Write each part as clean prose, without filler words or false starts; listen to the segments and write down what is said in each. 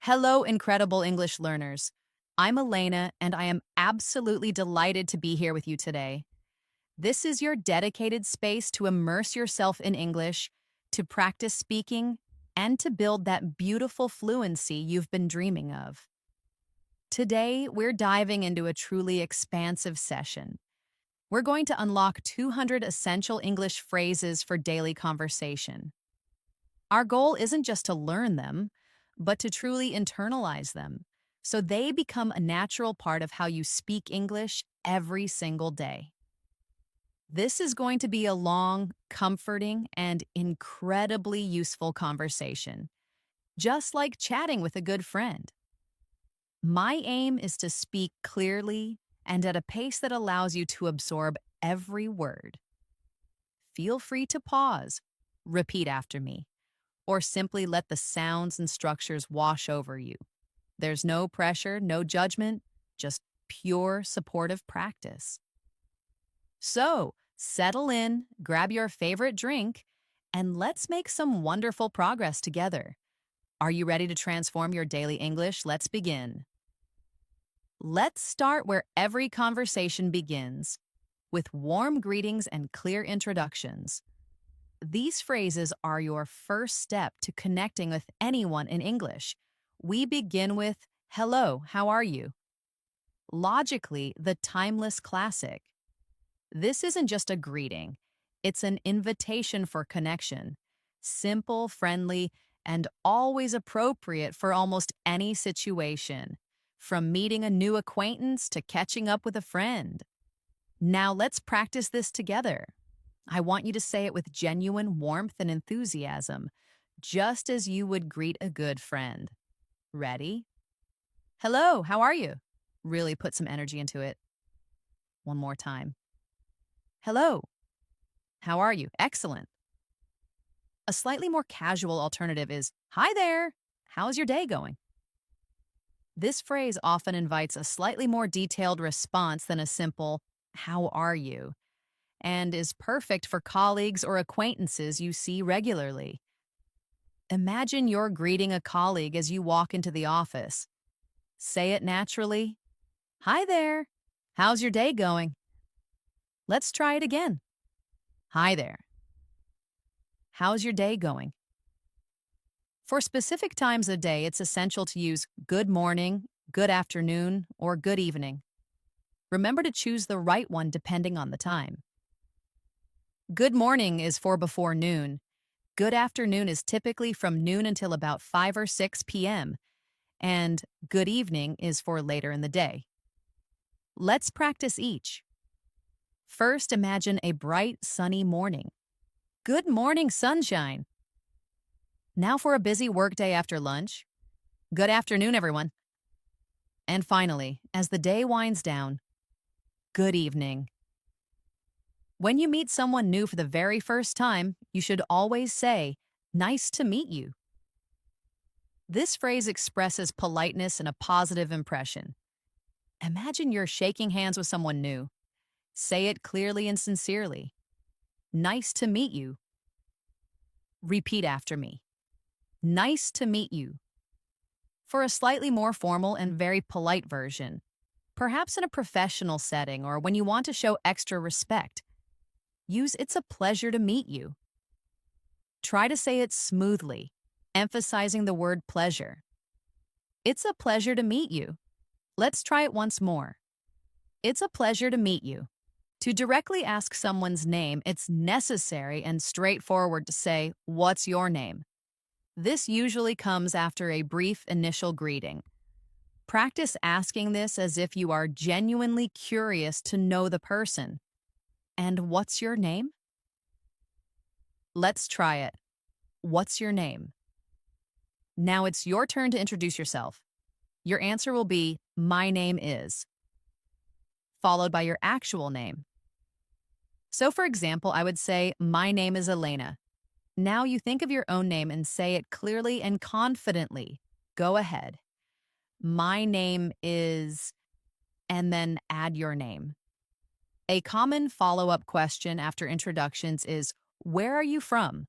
Hello, incredible English learners. I'm Elena, and I am absolutely delighted to be here with you today. This is your dedicated space to immerse yourself in English, to practice speaking, and to build that beautiful fluency you've been dreaming of. Today, we're diving into a truly expansive session. We're going to unlock 200 essential English phrases for daily conversation. Our goal isn't just to learn them, but to truly internalize them, so they become a natural part of how you speak English every single day. This is going to be a long, comforting, and incredibly useful conversation, just like chatting with a good friend. My aim is to speak clearly and at a pace that allows you to absorb every word. Feel free to pause, repeat after me, or simply let the sounds and structures wash over you. There's no pressure, no judgment, just pure supportive practice. So, settle in, grab your favorite drink, and let's make some wonderful progress together. Are you ready to transform your daily English? Let's begin. Let's start where every conversation begins, with warm greetings and clear introductions. These phrases are your first step to connecting with anyone in English. We begin with, "Hello, how are you?" Logically, the timeless classic. This isn't just a greeting, it's an invitation for connection. Simple, friendly, and always appropriate for almost any situation, from meeting a new acquaintance to catching up with a friend. Now let's practice this together. I want you to say it with genuine warmth and enthusiasm, just as you would greet a good friend. Ready? Hello, how are you? Really put some energy into it. One more time. Hello, how are you? Excellent. A slightly more casual alternative is, Hi there, how's your day going? This phrase often invites a slightly more detailed response than a simple, How are you? And is perfect for colleagues or acquaintances you see regularly. Imagine you're greeting a colleague as you walk into the office. Say it naturally. Hi there. How's your day going? Let's try it again. Hi there. How's your day going? For specific times of day, it's essential to use good morning, good afternoon, or good evening. Remember to choose the right one depending on the time. Good morning is for before noon. Good afternoon is typically from noon until about 5 or 6 p.m. And good evening is for later in the day. Let's practice each. First, imagine a bright, sunny morning. Good morning, sunshine. Now for a busy workday after lunch. Good afternoon, everyone. And finally, as the day winds down, good evening. When you meet someone new for the very first time, you should always say, Nice to meet you. This phrase expresses politeness and a positive impression. Imagine you're shaking hands with someone new. Say it clearly and sincerely. Nice to meet you. Repeat after me. Nice to meet you. For a slightly more formal and very polite version, perhaps in a professional setting or when you want to show extra respect, use It's a pleasure to meet you. Try to say it smoothly, emphasizing the word pleasure. It's a pleasure to meet you. Let's try it once more. It's a pleasure to meet you. To directly ask someone's name, it's necessary and straightforward to say, What's your name? This usually comes after a brief initial greeting. Practice asking this as if you are genuinely curious to know the person. And what's your name? Let's try it. What's your name? Now it's your turn to introduce yourself. Your answer will be, My name is, followed by your actual name. So for example, I would say, My name is Elena. Now you think of your own name and say it clearly and confidently. Go ahead. My name is, and then add your name. A common follow-up question after introductions is, Where are you from?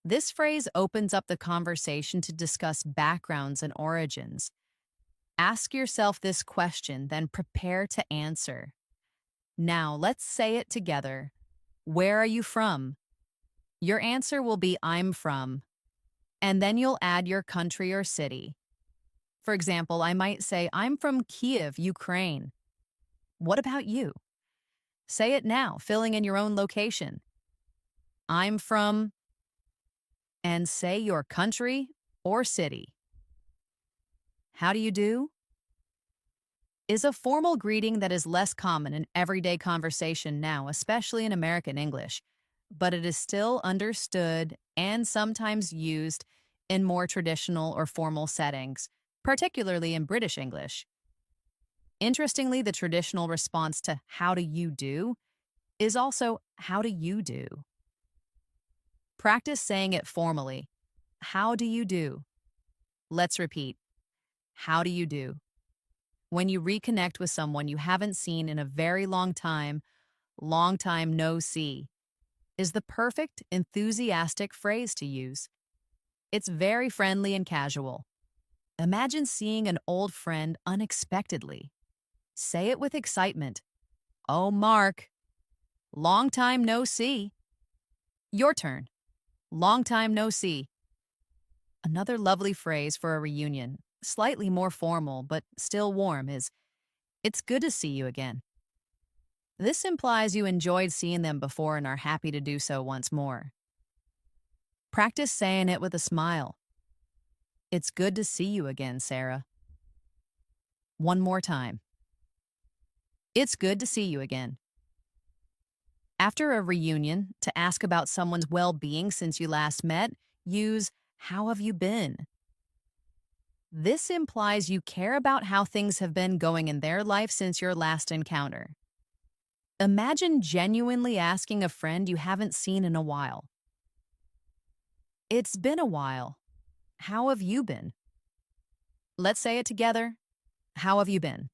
This phrase opens up the conversation to discuss backgrounds and origins. Ask yourself this question, then prepare to answer. Now, let's say it together. Where are you from? Your answer will be I'm from, and then you'll add your country or city. For example, I might say I'm from Kiev, Ukraine. What about you? Say it now, filling in your own location. I'm from, and say your country or city. How do you do? Is a formal greeting that is less common in everyday conversation now, especially in American English, but it is still understood and sometimes used in more traditional or formal settings, particularly in British English. Interestingly, the traditional response to how do you do is also how do you do. Practice saying it formally. How do you do? Let's repeat. How do you do? When you reconnect with someone you haven't seen in a very long time no see, is the perfect, enthusiastic phrase to use. It's very friendly and casual. Imagine seeing an old friend unexpectedly. Say it with excitement. Oh, Mark. Long time no see. Your turn. Long time no see. Another lovely phrase for a reunion, slightly more formal but still warm, is it's good to see you again. This implies you enjoyed seeing them before and are happy to do so once more. Practice saying it with a smile. It's good to see you again, Sarah. One more time. It's good to see you again. After a reunion, to ask about someone's well-being since you last met, use how have you been? This implies you care about how things have been going in their life since your last encounter. Imagine genuinely asking a friend you haven't seen in a while. It's been a while. How have you been? Let's say it together. How have you been?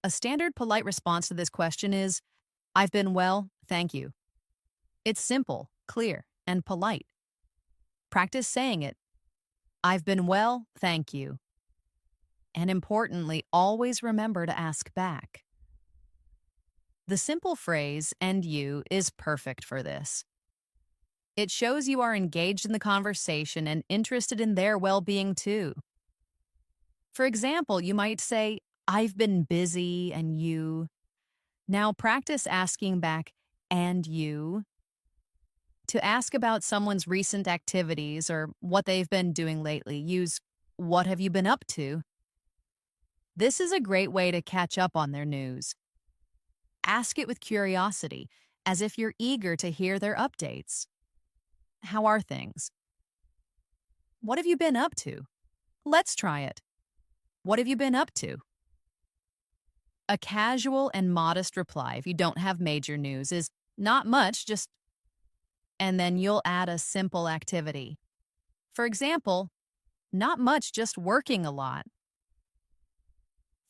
A standard polite response to this question is, I've been well, thank you. It's simple, clear, and polite. Practice saying it. I've been well, thank you. And importantly, always remember to ask back. The simple phrase, and you, is perfect for this. It shows you are engaged in the conversation and interested in their well-being too. For example, you might say, I've been busy, and you. Now practice asking back, and you. To ask about someone's recent activities or what they've been doing lately, use what have you been up to? This is a great way to catch up on their news. Ask it with curiosity, as if you're eager to hear their updates. How are things? What have you been up to? Let's try it. What have you been up to? A casual and modest reply, if you don't have major news, is not much, just, and then you'll add a simple activity. For example, not much, just working a lot.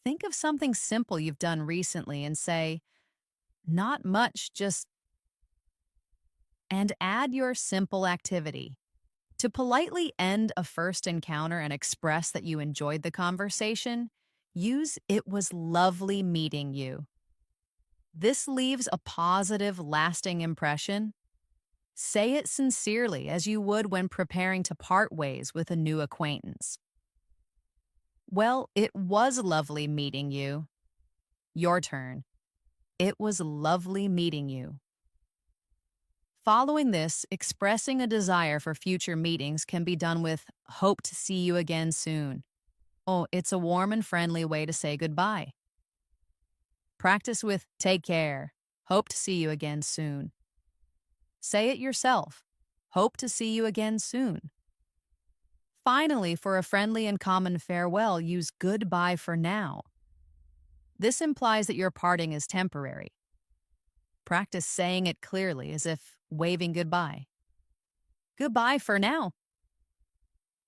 Think of something simple you've done recently and say, not much, just, and add your simple activity. To politely end a first encounter and express that you enjoyed the conversation, use it was lovely meeting you. This leaves a positive, lasting impression. Say it sincerely as you would when preparing to part ways with a new acquaintance. Well, it was lovely meeting you. Your turn. It was lovely meeting you. Following this, expressing a desire for future meetings can be done with hope to see you again soon. Oh, it's a warm and friendly way to say goodbye. Practice with take care. Hope to see you again soon. Say it yourself. Hope to see you again soon. Finally, for a friendly and common farewell, use goodbye for now. This implies that your parting is temporary. Practice saying it clearly as if waving goodbye. Goodbye for now.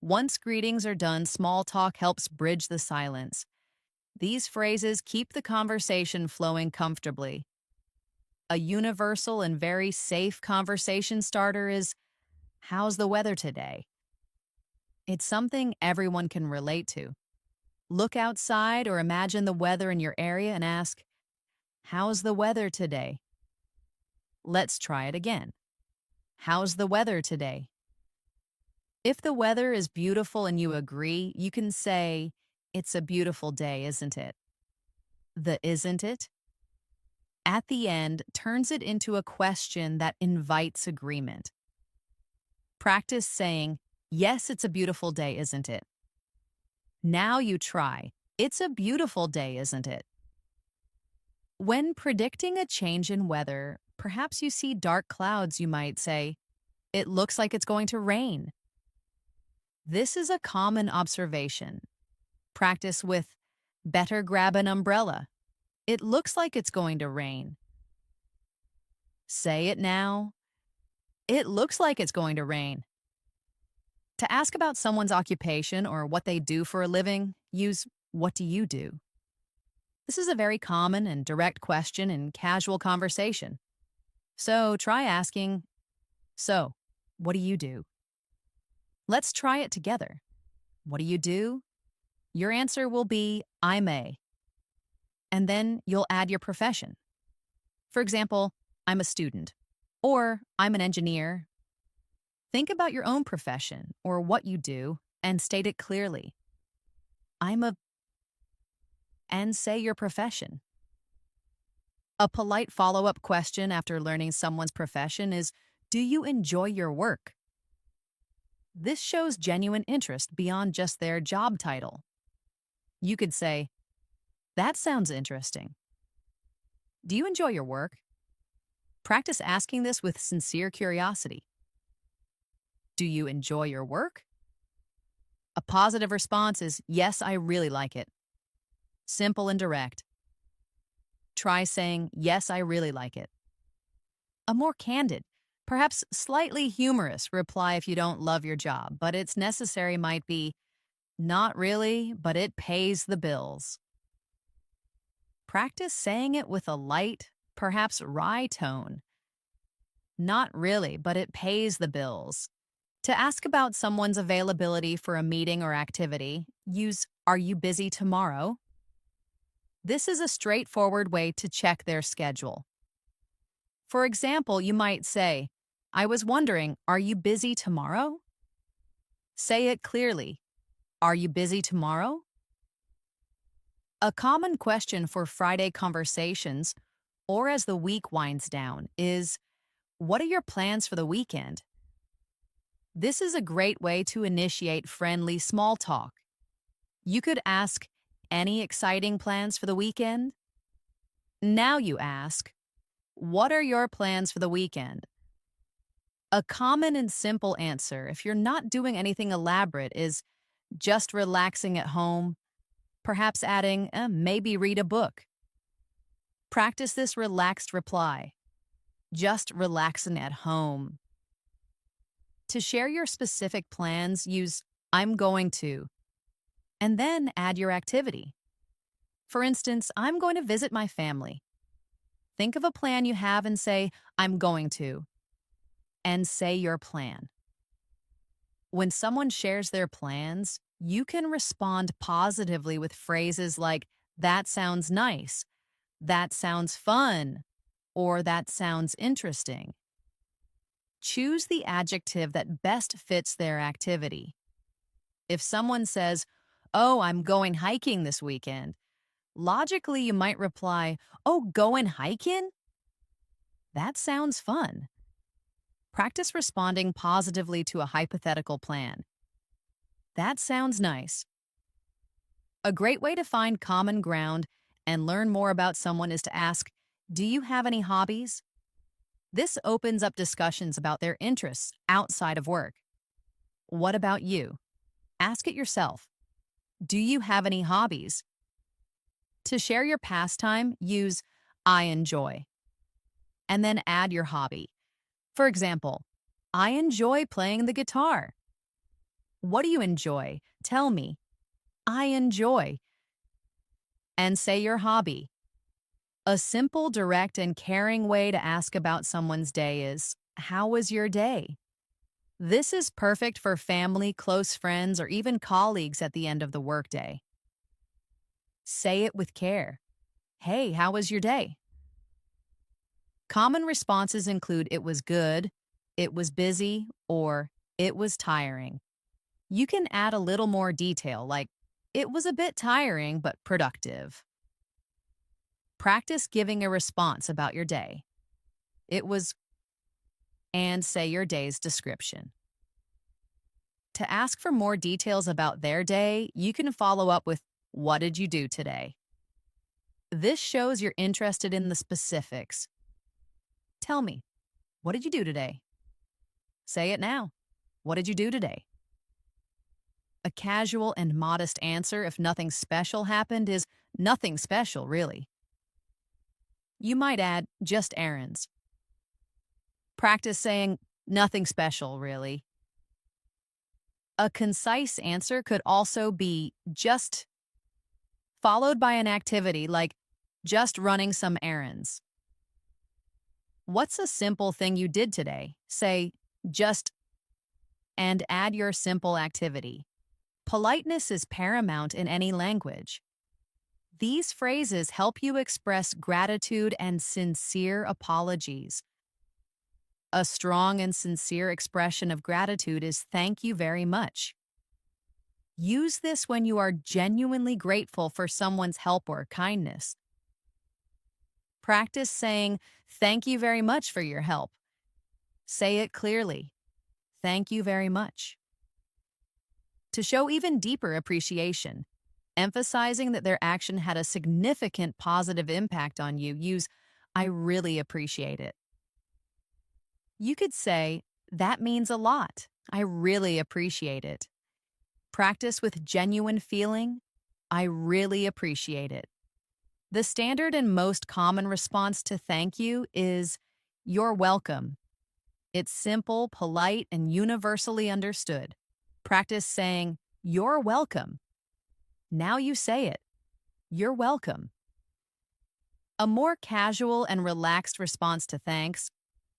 Once greetings are done, small talk helps bridge the silence. These phrases keep the conversation flowing comfortably. A universal and very safe conversation starter is, How's the weather today? It's something everyone can relate to. Look outside or imagine the weather in your area and ask, how's the weather today? Let's try it again. How's the weather today? If the weather is beautiful and you agree, you can say, it's a beautiful day, isn't it? The isn't it at the end turns it into a question that invites agreement. Practice saying, yes, it's a beautiful day, isn't it? Now you try, it's a beautiful day, isn't it? When predicting a change in weather, perhaps you see dark clouds, you might say, it looks like it's going to rain. This is a common observation. Practice with, better grab an umbrella. It looks like it's going to rain. Say it now. It looks like it's going to rain. To ask about someone's occupation or what they do for a living, use what do you do? This is a very common and direct question in casual conversation. So try asking, so, what do you do? Let's try it together. What do you do? Your answer will be, I'm a. And then you'll add your profession. For example, I'm a student, or I'm an engineer. Think about your own profession or what you do and state it clearly. I'm a, and say your profession. A polite follow-up question after learning someone's profession is, do you enjoy your work? This shows genuine interest beyond just their job title. You could say, that sounds interesting. Do you enjoy your work? Practice asking this with sincere curiosity. Do you enjoy your work? A positive response is, yes, I really like it. Simple and direct. Try saying, yes, I really like it. A more candid, perhaps slightly humorous reply if you don't love your job, but it's necessary might be, not really, but it pays the bills. Practice saying it with a light, perhaps wry tone. Not really, but it pays the bills. To ask about someone's availability for a meeting or activity, use, are you busy tomorrow? This is a straightforward way to check their schedule. For example, you might say, I was wondering, are you busy tomorrow? Say it clearly. Are you busy tomorrow? A common question for Friday conversations, or as the week winds down, is, what are your plans for the weekend? This is a great way to initiate friendly small talk. You could ask, any exciting plans for the weekend? Now you ask, what are your plans for the weekend? A common and simple answer, if you're not doing anything elaborate, is just relaxing at home, perhaps adding, maybe read a book. Practice this relaxed reply. Just relaxing at home. To share your specific plans, use I'm going to, and then add your activity. For instance, I'm going to visit my family. Think of a plan you have and say, I'm going to, and say your plan. When someone shares their plans, you can respond positively with phrases like, that sounds nice, that sounds fun, or that sounds interesting. Choose the adjective that best fits their activity. If someone says, oh, I'm going hiking this weekend, logically you might reply, oh, going hiking? That sounds fun. Practice responding positively to a hypothetical plan. That sounds nice. A great way to find common ground and learn more about someone is to ask, do you have any hobbies? This opens up discussions about their interests outside of work. What about you? Ask it yourself. Do you have any hobbies? To share your pastime, use I enjoy, and then add your hobby. For example, I enjoy playing the guitar. What do you enjoy? Tell me. I enjoy. And say your hobby. A simple, direct, and caring way to ask about someone's day is, how was your day? This is perfect for family, close friends, or even colleagues at the end of the workday. Say it with care. Hey, how was your day? Common responses include it was good, it was busy, or it was tiring. You can add a little more detail, like it was a bit tiring but productive. Practice giving a response about your day. It was, and say your day's description. To ask for more details about their day, you can follow up with, what did you do today? This shows you're interested in the specifics. Tell me, what did you do today? Say it now. What did you do today? A casual and modest answer, if nothing special happened, is nothing special, really. You might add, just errands. Practice saying, nothing special, really. A concise answer could also be just, followed by an activity like just running some errands. What's a simple thing you did today? Say, just, and add your simple activity. Politeness is paramount in any language. These phrases help you express gratitude and sincere apologies. A strong and sincere expression of gratitude is thank you very much. Use this when you are genuinely grateful for someone's help or kindness. Practice saying, thank you very much for your help. Say it clearly. Thank you very much. To show even deeper appreciation, emphasizing that their action had a significant positive impact on you, use, I really appreciate it. You could say, that means a lot. I really appreciate it. Practice with genuine feeling. I really appreciate it. The standard and most common response to thank you is, you're welcome. It's simple, polite, and universally understood. Practice saying, you're welcome. Now you say it. You're welcome. A more casual and relaxed response to thanks,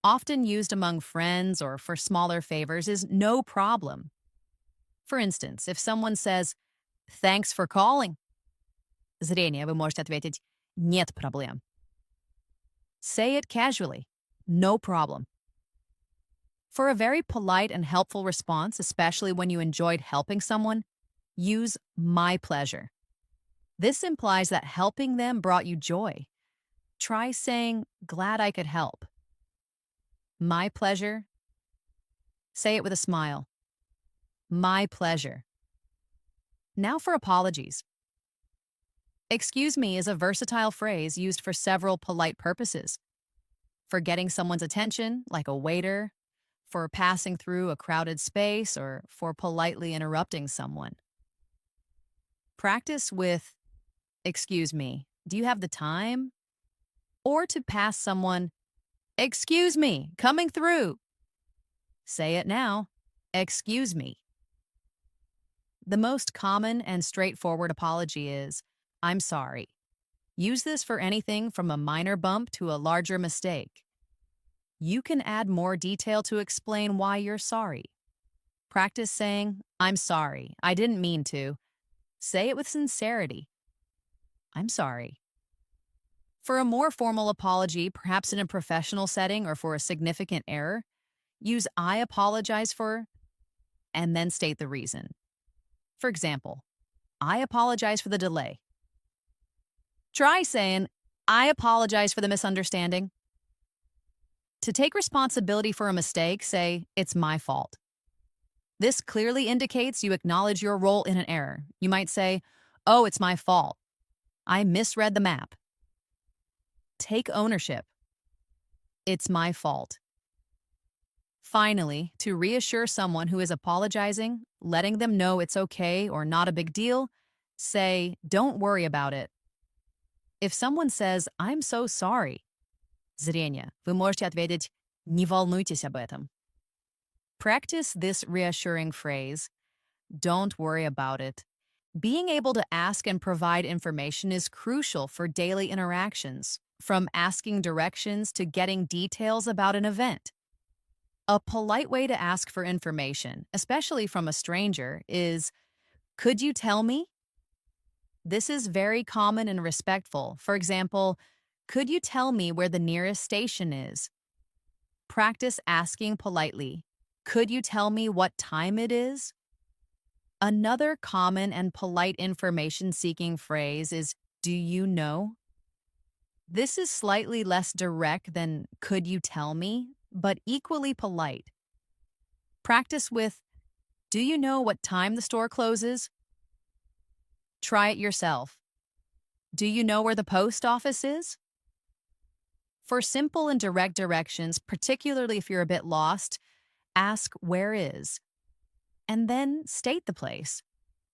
often used among friends or for smaller favors, is no problem. For instance, if someone says, thanks for calling, зрение, вы можете ответить, нет проблем. Say it casually, no problem. For a very polite and helpful response, especially when you enjoyed helping someone, use my pleasure. This implies that helping them brought you joy. Try saying, glad I could help. My pleasure. Say it with a smile. My pleasure. Now for apologies. Excuse me is a versatile phrase used for several polite purposes. For getting someone's attention, like a waiter, for passing through a crowded space, or for politely interrupting someone. Practice with, excuse me, do you have the time? Or to pass someone, excuse me, coming through. Say it now, excuse me. The most common and straightforward apology is, I'm sorry. Use this for anything from a minor bump to a larger mistake. You can add more detail to explain why you're sorry. Practice saying, I'm sorry, I didn't mean to. Say it with sincerity. I'm sorry. For a more formal apology, perhaps in a professional setting or for a significant error, use I apologize for, and then state the reason. For example, I apologize for the delay. Try saying, I apologize for the misunderstanding. To take responsibility for a mistake, say, it's my fault. This clearly indicates you acknowledge your role in an error. You might say, oh, it's my fault. I misread the map. Take ownership. It's my fault. Finally, to reassure someone who is apologizing, letting them know it's okay or not a big deal, say, don't worry about it. If someone says, I'm so sorry, зрение, вы можете ответить, не волнуйтесь об этом. Practice this reassuring phrase, don't worry about it. Being able to ask and provide information is crucial for daily interactions, from asking directions to getting details about an event. A polite way to ask for information, especially from a stranger, is, could you tell me? This is very common and respectful. For example, could you tell me where the nearest station is? Practice asking politely, could you tell me what time it is? Another common and polite information seeking phrase is, do you know? This is slightly less direct than could you tell me, but equally polite. Practice with, do you know what time the store closes? Try it yourself. Do you know where the post office is? For simple and direct directions, particularly if you're a bit lost, ask where is, and then state the place.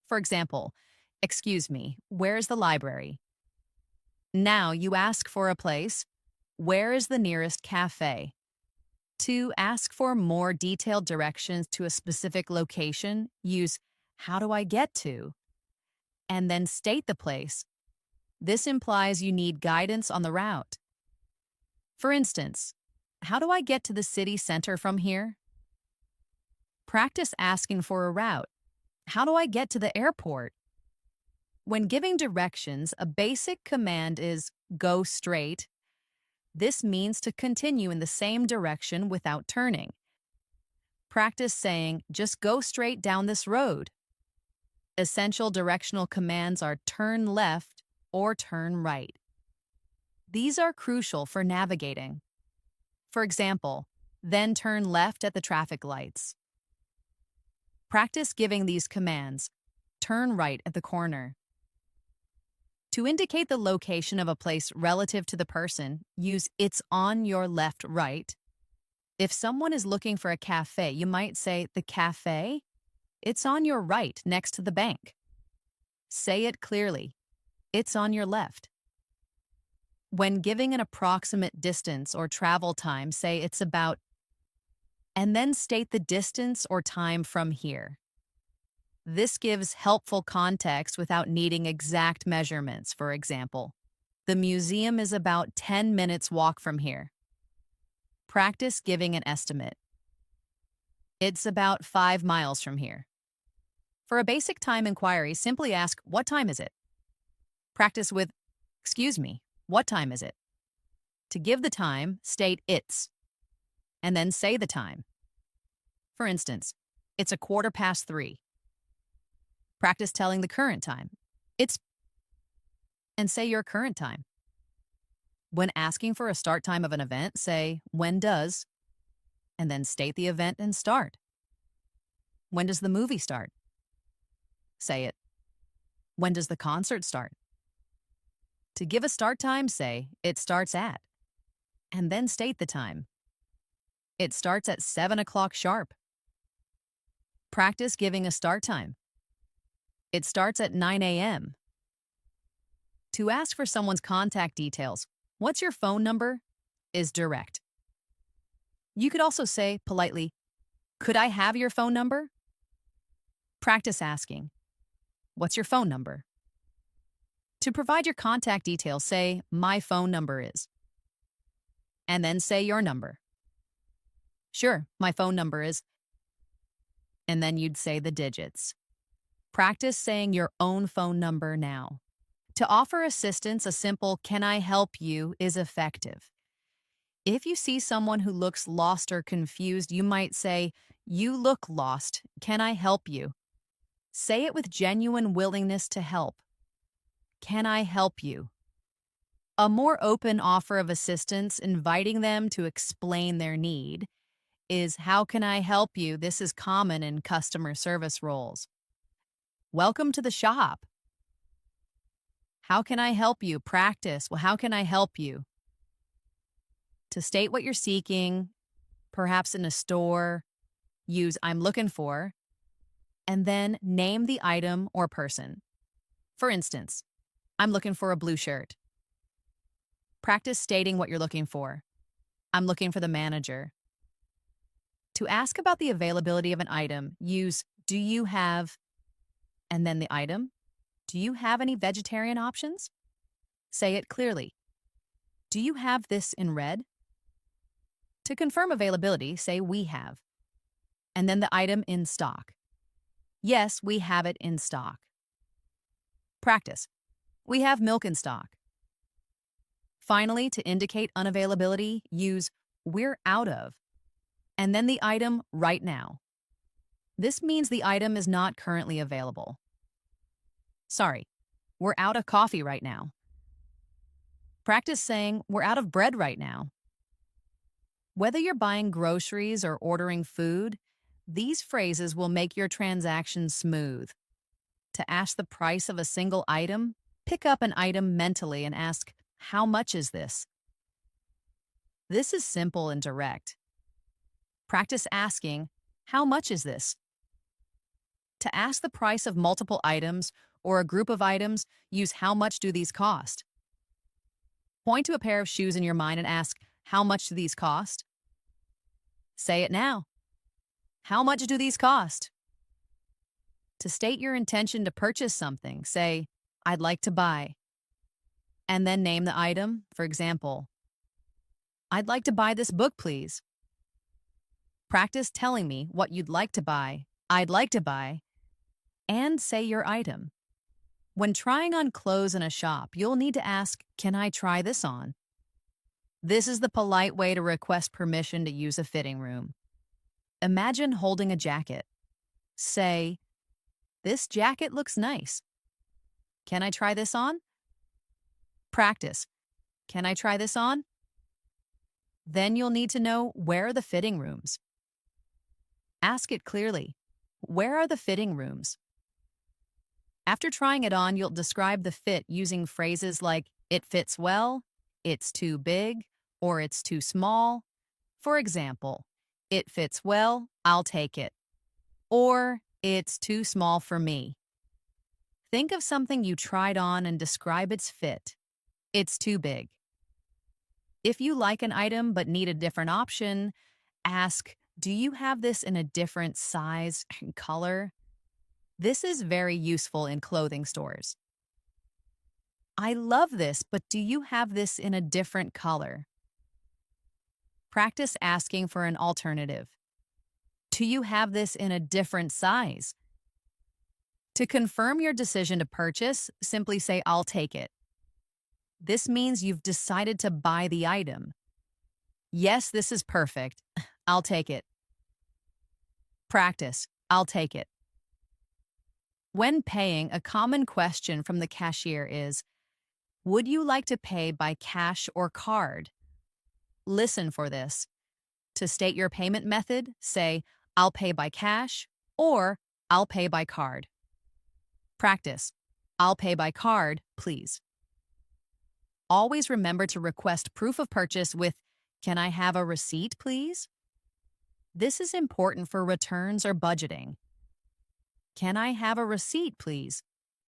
For example, excuse me, where's the library? Now you ask for a place. Where is the nearest cafe? To ask for more detailed directions to a specific location, use how do I get to? And then state the place. This implies you need guidance on the route. For instance, how do I get to the city center from here? Practice asking for a route. How do I get to the airport? When giving directions, a basic command is go straight. This means to continue in the same direction without turning. Practice saying, just go straight down this road. Essential directional commands are turn left or turn right. These are crucial for navigating. For example, then turn left at the traffic lights. Practice giving these commands. Turn right at the corner. To indicate the location of a place relative to the person, use it's on your left, right. If someone is looking for a cafe, you might say, the cafe? It's on your right, next to the bank. Say it clearly. It's on your left. When giving an approximate distance or travel time, say it's about, and then state the distance or time from here. This gives helpful context without needing exact measurements. For example, the museum is about 10 minutes walk from here. Practice giving an estimate. It's about 5 miles from here. For a basic time inquiry, simply ask, what time is it? Practice with, excuse me, what time is it? To give the time, state it's, and then say the time. For instance, it's 3:15. Practice telling the current time. It's, and say your current time. When asking for a start time of an event, say, when does, and then state the event and start. When does the movie start? Say it. When does the concert start? To give a start time, say, it starts at, and then state the time. It starts at 7 o'clock sharp. Practice giving a start time. It starts at 9 a.m. To ask for someone's contact details, what's your phone number, is direct. You could also say politely, could I have your phone number? Practice asking, what's your phone number? To provide your contact details, say, my phone number is, and then say your number. Sure, my phone number is, and then you'd say the digits. Practice saying your own phone number now. To offer assistance, a simple "can I help you" is effective. If you see someone who looks lost or confused, you might say, you look lost, can I help you? Say it with genuine willingness to help. Can I help you? A more open offer of assistance, inviting them to explain their need, is how can I help you? This is common in customer service roles. Welcome to the shop. How can I help you? Practice. Well, how can I help you? To state what you're seeking, perhaps in a store, use I'm looking for, and then name the item or person. For instance, I'm looking for a blue shirt. Practice stating what you're looking for. I'm looking for the manager. To ask about the availability of an item, use do you have, and then the item. Do you have any vegetarian options? Say it clearly. Do you have this in red? To confirm availability, say we have, and then the item in stock. Yes, we have it in stock. Practice. We have milk in stock. Finally, to indicate unavailability, use we're out of, and then the item right now. This means the item is not currently available. Sorry, we're out of coffee right now. Practice saying we're out of bread right now. Whether you're buying groceries or ordering food, these phrases will make your transaction smooth. To ask the price of a single item, pick up an item mentally and ask, how much is this? This is simple and direct. Practice asking, how much is this? To ask the price of multiple items or a group of items, use how much do these cost? Point to a pair of shoes in your mind and ask, how much do these cost? Say it now. How much do these cost? To state your intention to purchase something, say, I'd like to buy. And then name the item, for example, I'd like to buy this book, please. Practice telling me what you'd like to buy, I'd like to buy, and say your item. When trying on clothes in a shop, you'll need to ask, can I try this on? This is the polite way to request permission to use a fitting room. Imagine holding a jacket. Say, this jacket looks nice. Can I try this on? Practice. Can I try this on? Then you'll need to know where are the fitting rooms. Ask it clearly. Where are the fitting rooms? After trying it on, you'll describe the fit using phrases like, it fits well, it's too big, or it's too small. For example, it fits well, I'll take it. Or, it's too small for me. Think of something you tried on and describe its fit. It's too big. If you like an item but need a different option, ask, do you have this in a different size and color? This is very useful in clothing stores. I love this, but do you have this in a different color? Practice asking for an alternative. Do you have this in a different size? To confirm your decision to purchase, simply say, I'll take it. This means you've decided to buy the item. Yes, this is perfect. I'll take it. Practice. I'll take it. When paying, a common question from the cashier is, would you like to pay by cash or card? Listen for this. To state your payment method, say, I'll pay by cash or I'll pay by card. Practice. I'll pay by card, please. Always remember to request proof of purchase with, can I have a receipt, please? This is important for returns or budgeting. Can I have a receipt, please?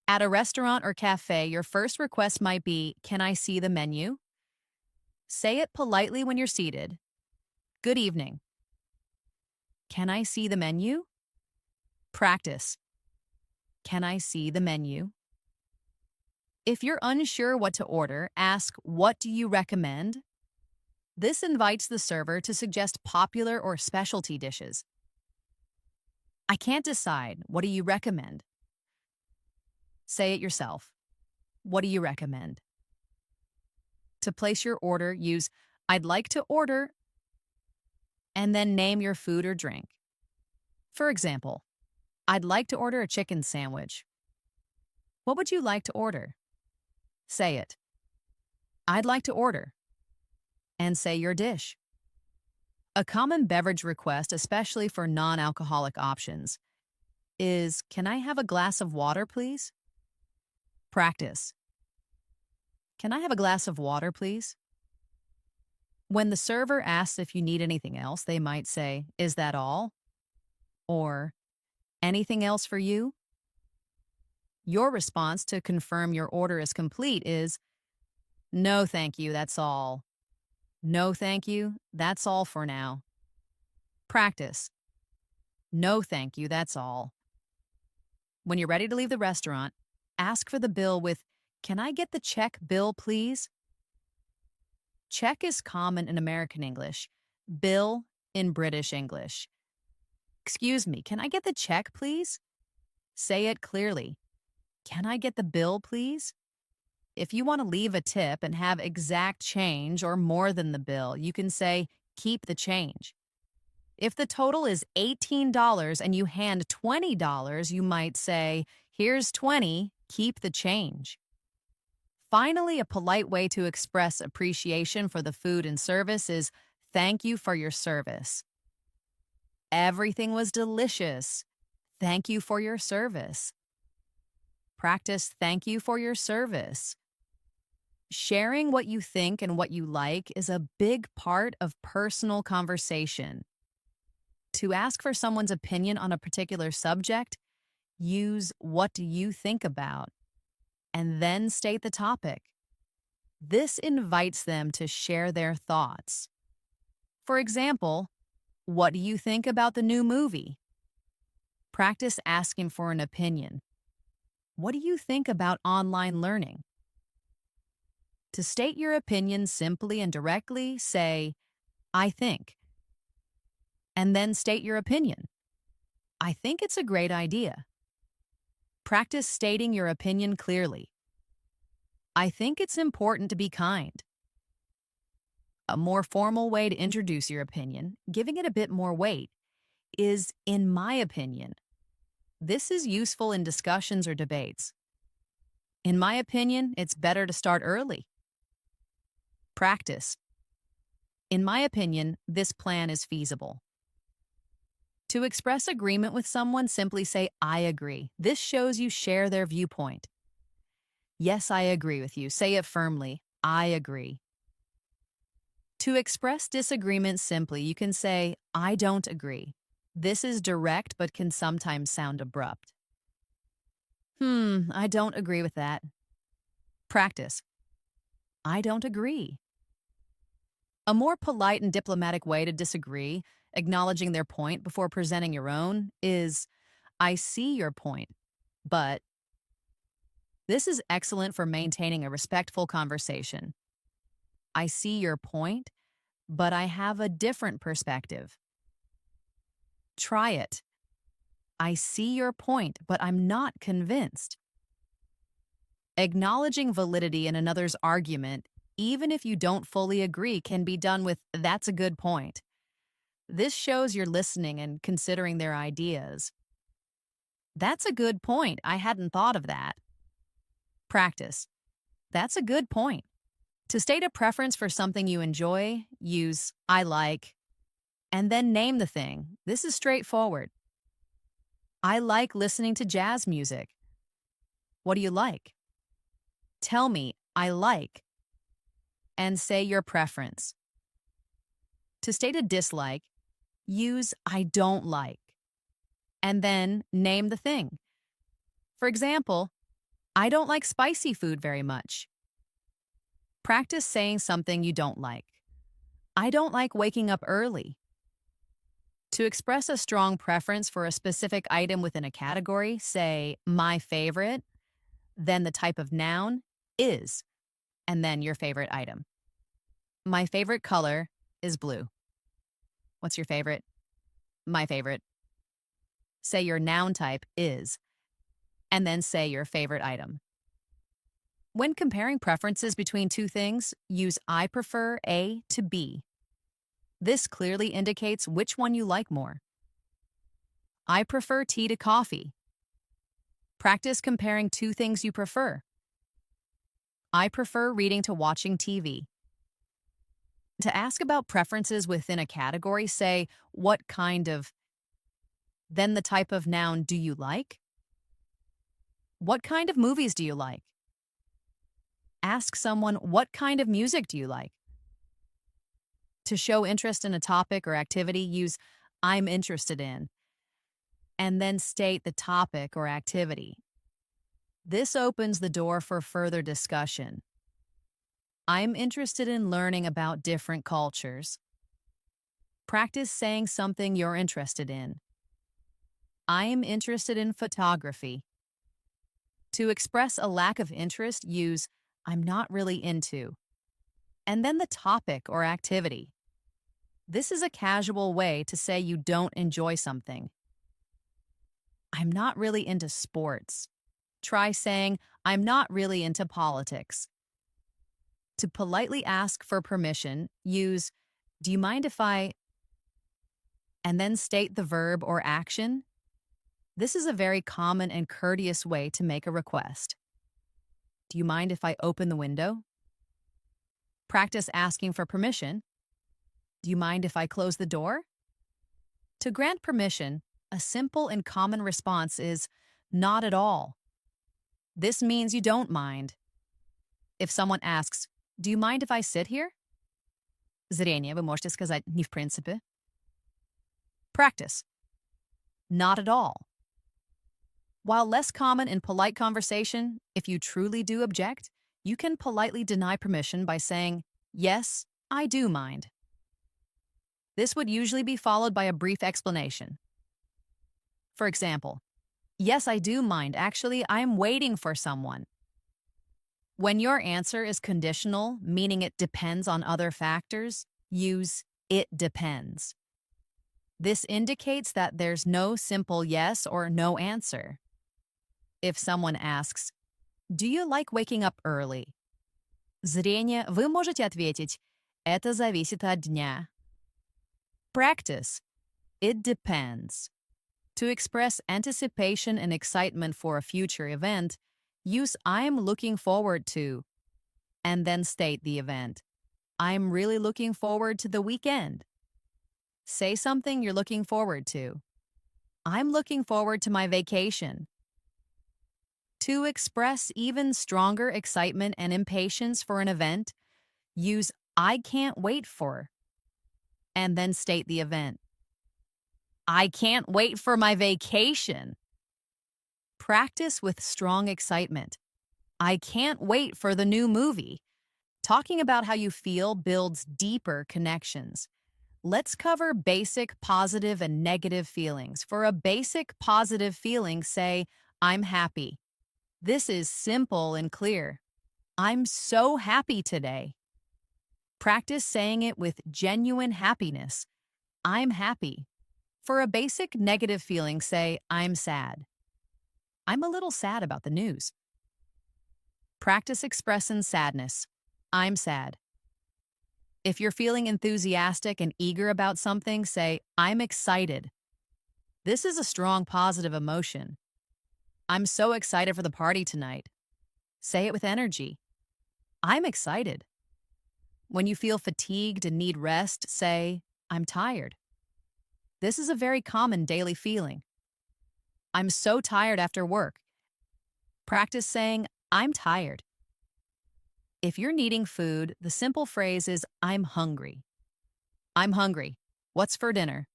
At a restaurant or cafe, your first request might be, can I see the menu? Say it politely when you're seated. Good evening. Can I see the menu? Practice. Can I see the menu? If you're unsure what to order, ask, what do you recommend? This invites the server to suggest popular or specialty dishes. I can't decide. What do you recommend? Say it yourself. What do you recommend? To place your order, use I'd like to order, and then name your food or drink. For example, I'd like to order a chicken sandwich. What would you like to order? Say it. I'd like to order. And say your dish. A common beverage request, especially for non-alcoholic options, is, can I have a glass of water, please? Practice. Can I have a glass of water, please? When the server asks if you need anything else, they might say, is that all? Or, anything else for you? Your response to confirm your order is complete is, no, thank you, that's all. No, thank you, that's all for now. Practice. No, thank you, that's all. When you're ready to leave the restaurant, ask for the bill with, can I get the check bill, please? Check is common in American English. Bill in British English. Excuse me, can I get the check, please? Say it clearly. Can I get the bill, please? If you want to leave a tip and have exact change or more than the bill, you can say, keep the change. If the total is $18 and you hand $20, you might say, here's 20, keep the change. Finally, a polite way to express appreciation for the food and service is, thank you for your service. Everything was delicious. Thank you for your service. Practice thank you for your service. Sharing what you think and what you like is a big part of personal conversation. To ask for someone's opinion on a particular subject, use what do you think about, and then state the topic. This invites them to share their thoughts. For example, what do you think about the new movie? Practice asking for an opinion. What do you think about online learning? To state your opinion simply and directly, say, I think. And then state your opinion. I think it's a great idea. Practice stating your opinion clearly. I think it's important to be kind. A more formal way to introduce your opinion, giving it a bit more weight, is in my opinion. This is useful in discussions or debates. In my opinion, it's better to start early. Practice. In my opinion, this plan is feasible. To express agreement with someone, simply say, I agree. This shows you share their viewpoint. Yes, I agree with you. Say it firmly. I agree. To express disagreement simply, you can say, I don't agree. This is direct but can sometimes sound abrupt. I don't agree with that. Practice. I don't agree. A more polite and diplomatic way to disagree, acknowledging their point before presenting your own, is, I see your point, but. This is excellent for maintaining a respectful conversation. I see your point, but I have a different perspective. Try it. I see your point, but I'm not convinced. Acknowledging validity in another's argument, even if you don't fully agree, can be done with, that's a good point. This shows you're listening and considering their ideas. That's a good point. I hadn't thought of that. Practice. That's a good point. To state a preference for something you enjoy, use I like, and then name the thing. This is straightforward. I like listening to jazz music. What do you like? Tell me, I like, and say your preference. To state a dislike, use I don't like, and then name the thing. For example, I don't like spicy food very much. Practice saying something you don't like. I don't like waking up early. To express a strong preference for a specific item within a category, say, my favorite, then the type of noun, is, and then your favorite item. My favorite color is blue. What's your favorite? My favorite. Say your noun type is, and then say your favorite item. When comparing preferences between two things, use I prefer A to B. This clearly indicates which one you like more. I prefer tea to coffee. Practice comparing two things you prefer. I prefer reading to watching TV. To ask about preferences within a category, say, what kind of, then the type of noun do you like? What kind of movies do you like? Ask someone, what kind of music do you like? To show interest in a topic or activity, use I'm interested in, and then state the topic or activity. This opens the door for further discussion. I'm interested in learning about different cultures. Practice saying something you're interested in. I am interested in photography. To express a lack of interest, use I'm not really into, and then the topic or activity. This is a casual way to say you don't enjoy something. I'm not really into sports. Try saying, I'm not really into politics. To politely ask for permission, use, do you mind if I, and then state the verb or action. This is a very common and courteous way to make a request. Do you mind if I open the window? Practice asking for permission. Do you mind if I close the door? To grant permission, a simple and common response is not at all. This means you don't mind. If someone asks, do you mind if I sit here? Зрение, вы можете сказать не в принципе. Practice. Not at all. While less common in polite conversation, if you truly do object, you can politely deny permission by saying, yes, I do mind. This would usually be followed by a brief explanation. For example, yes, I do mind. Actually, I'm waiting for someone. When your answer is conditional, meaning it depends on other factors, use it depends. This indicates that there's no simple yes or no answer. If someone asks, do you like waking up early? Зрение, вы можете ответить, это зависит от дня. Practice. It depends. To express anticipation and excitement for a future event, use I'm looking forward to, and then state the event. I'm really looking forward to the weekend. Say something you're looking forward to. I'm looking forward to my vacation. To express even stronger excitement and impatience for an event, use I can't wait for, and then state the event. I can't wait for my vacation. Practice with strong excitement. I can't wait for the new movie. Talking about how you feel builds deeper connections. Let's cover basic positive and negative feelings. For a basic positive feeling, say, I'm happy. This is simple and clear. I'm so happy today. Practice saying it with genuine happiness. I'm happy. For a basic negative feeling, say, I'm sad. I'm a little sad about the news. Practice expressing sadness. I'm sad. If you're feeling enthusiastic and eager about something, say, I'm excited. This is a strong positive emotion. I'm so excited for the party tonight. Say it with energy. I'm excited. When you feel fatigued and need rest, say, I'm tired. This is a very common daily feeling. I'm so tired after work. Practice saying, I'm tired. If you're needing food, the simple phrase is, I'm hungry. I'm hungry. What's for dinner?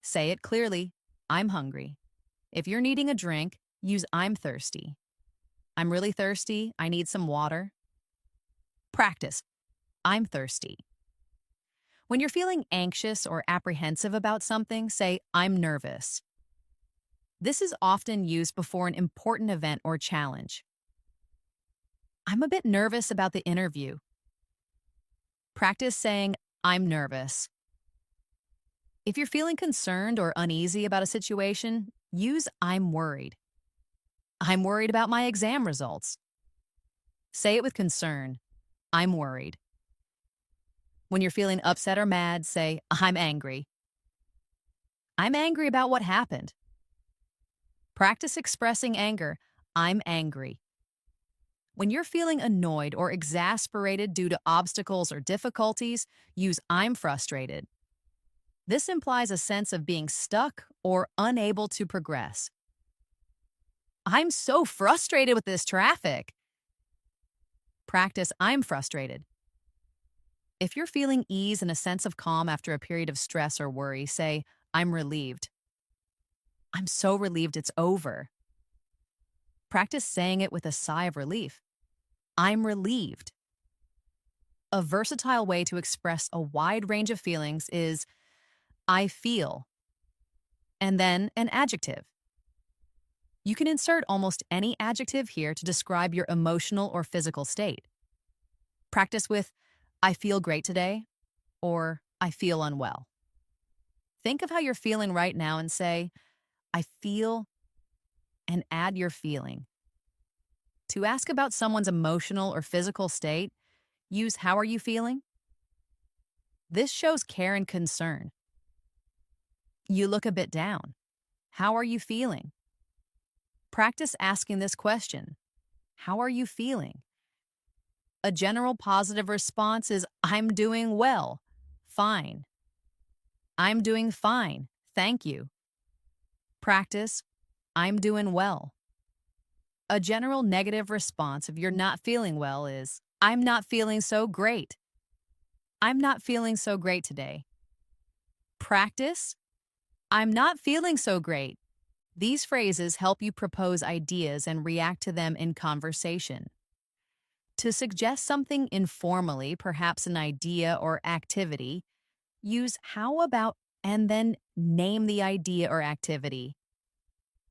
Say it clearly, I'm hungry. If you're needing a drink, use I'm thirsty. I'm really thirsty. I need some water. Practice. I'm thirsty. When you're feeling anxious or apprehensive about something, say, I'm nervous. This is often used before an important event or challenge. I'm a bit nervous about the interview. Practice saying, I'm nervous. If you're feeling concerned or uneasy about a situation, use I'm worried. I'm worried about my exam results. Say it with concern. I'm worried. When you're feeling upset or mad, say, I'm angry. I'm angry about what happened. Practice expressing anger. I'm angry. When you're feeling annoyed or exasperated due to obstacles or difficulties, use I'm frustrated. This implies a sense of being stuck or unable to progress. I'm so frustrated with this traffic. Practice I'm frustrated. If you're feeling ease and a sense of calm after a period of stress or worry, say, I'm relieved. I'm so relieved it's over. Practice saying it with a sigh of relief. I'm relieved. A versatile way to express a wide range of feelings is I feel, and then an adjective. You can insert almost any adjective here to describe your emotional or physical state. Practice with I feel great today, or I feel unwell. Think of how you're feeling right now and say, I feel, and add your feeling. To ask about someone's emotional or physical state, use how are you feeling? This shows care and concern. You look a bit down. How are you feeling? Practice asking this question. How are you feeling? A general positive response is, I'm doing well. Fine. I'm doing fine. Thank you. Practice, I'm doing well. A general negative response if you're not feeling well is, I'm not feeling so great. I'm not feeling so great today. Practice, I'm not feeling so great. These phrases help you propose ideas and react to them in conversation. To suggest something informally, perhaps an idea or activity, use how about and then name the idea or activity.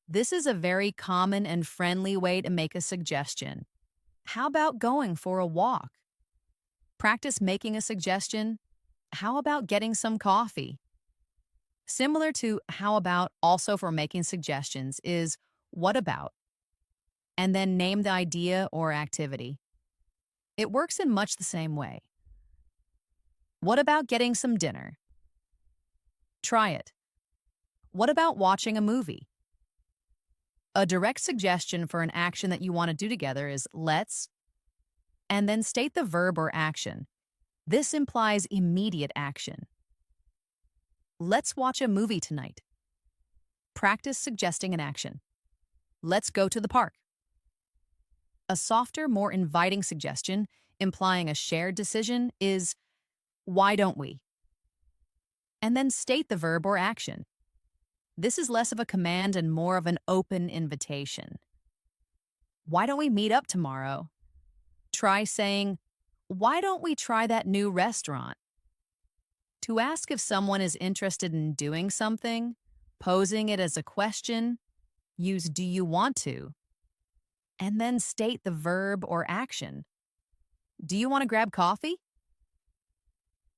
This is a very common and friendly way to make a suggestion. How about going for a walk? Practice making a suggestion. How about getting some coffee? Similar to how about also for making suggestions is what about? And then name the idea or activity. It works in much the same way. What about getting some dinner? Try it. What about watching a movie? A direct suggestion for an action that you want to do together is let's, and then state the verb or action. This implies immediate action. Let's watch a movie tonight. Practice suggesting an action. Let's go to the park. A softer, more inviting suggestion, implying a shared decision, is why don't we? And then state the verb or action. This is less of a command and more of an open invitation. Why don't we meet up tomorrow? Try saying, why don't we try that new restaurant? To ask if someone is interested in doing something, posing it as a question, use do you want to? And then state the verb or action. Do you want to grab coffee?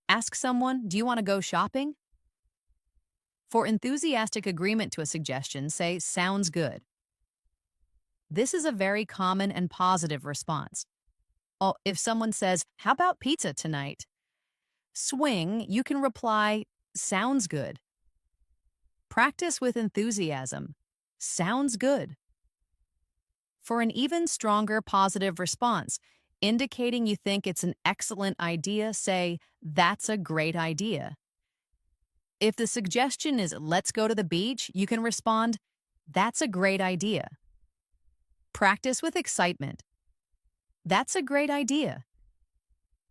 Ask someone, do you want to go shopping? For enthusiastic agreement to a suggestion, say, sounds good. This is a very common and positive response. Oh, if someone says, how about pizza tonight? Swing, you can reply, sounds good. Practice with enthusiasm. Sounds good. For an even stronger positive response, indicating you think it's an excellent idea, say, that's a great idea. If the suggestion is, let's go to the beach, you can respond, that's a great idea. Practice with excitement. That's a great idea.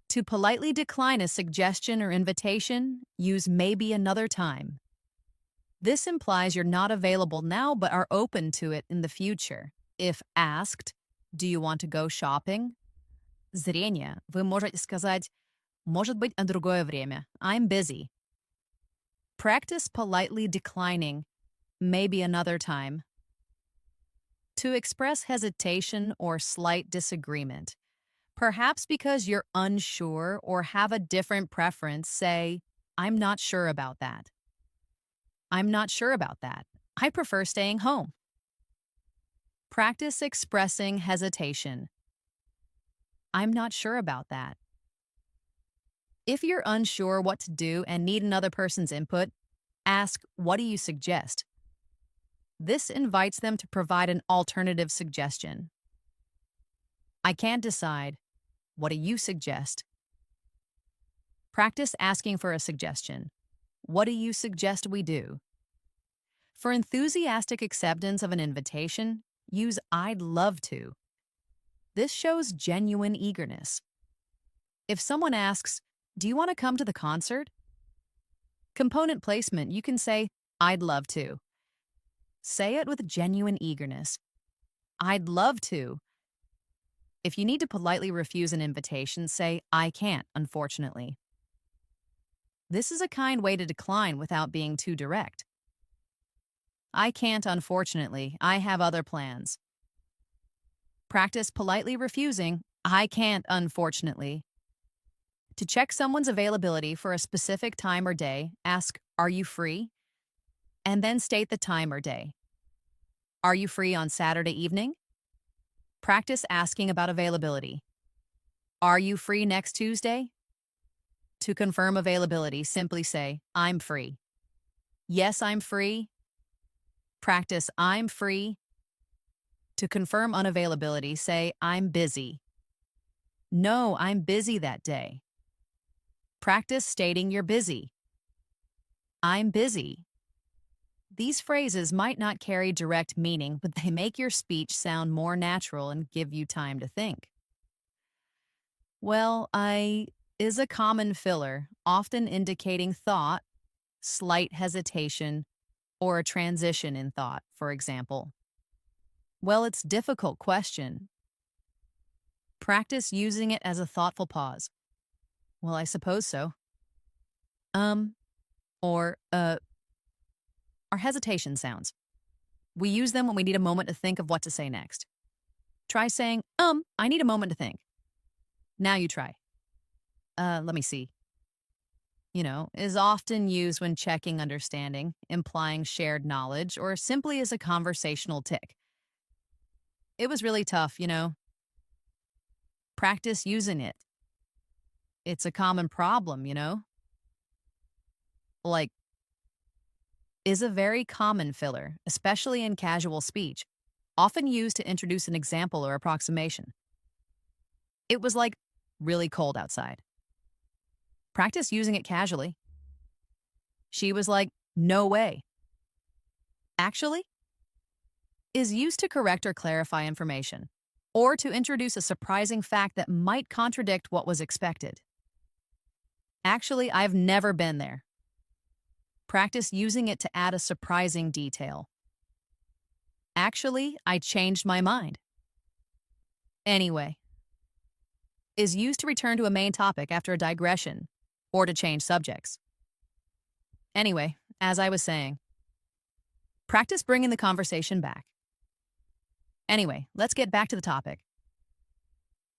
To politely decline a suggestion or invitation, use maybe another time. This implies you're not available now but are open to it in the future. If asked, do you want to go shopping? Зрение, вы можете сказать, может быть, на другое время. I'm busy. Practice politely declining, maybe another time. To express hesitation or slight disagreement, perhaps because you're unsure or have a different preference, say, I'm not sure about that. I'm not sure about that. I prefer staying home. Practice expressing hesitation. I'm not sure about that. If you're unsure what to do and need another person's input, ask, what do you suggest? This invites them to provide an alternative suggestion. I can't decide. What do you suggest? Practice asking for a suggestion. What do you suggest we do? For enthusiastic acceptance of an invitation, use I'd love to. This shows genuine eagerness. If someone asks, do you want to come to the concert? Component placement, you can say, I'd love to. Say it with genuine eagerness. I'd love to. If you need to politely refuse an invitation, say, I can't, unfortunately. This is a kind way to decline without being too direct. I can't, unfortunately. I have other plans. Practice politely refusing, I can't, unfortunately. To check someone's availability for a specific time or day, ask, "Are you free?" And then state the time or day. Are you free on Saturday evening? Practice asking about availability. Are you free next Tuesday? To confirm availability, simply say, "I'm free." Yes, I'm free. Practice, "I'm free." To confirm unavailability, say, "I'm busy." No, I'm busy that day. Practice stating you're busy. I'm busy. These phrases might not carry direct meaning, but they make your speech sound more natural and give you time to think. Well, I is a common filler, often indicating thought, slight hesitation, or a transition in thought, for example. Well, it's a difficult question. Practice using it as a thoughtful pause. Well, I suppose so. Um, or are hesitation sounds. We use them when we need a moment to think of what to say next. Try saying, I need a moment to think. Now you try. Let me see. Is often used when checking understanding, implying shared knowledge, or simply as a conversational tick. It was really tough. Practice using it. It's a common problem. Like, is a very common filler, especially in casual speech, often used to introduce an example or approximation. It was like really cold outside. Practice using it casually. She was like, "No way." Actually, is used to correct or clarify information, or to introduce a surprising fact that might contradict what was expected. Actually, I've never been there. Practice using it to add a surprising detail. Actually, I changed my mind. Anyway, is used to return to a main topic after a digression, or to change subjects. Anyway, as I was saying, practice bringing the conversation back. Anyway, let's get back to the topic.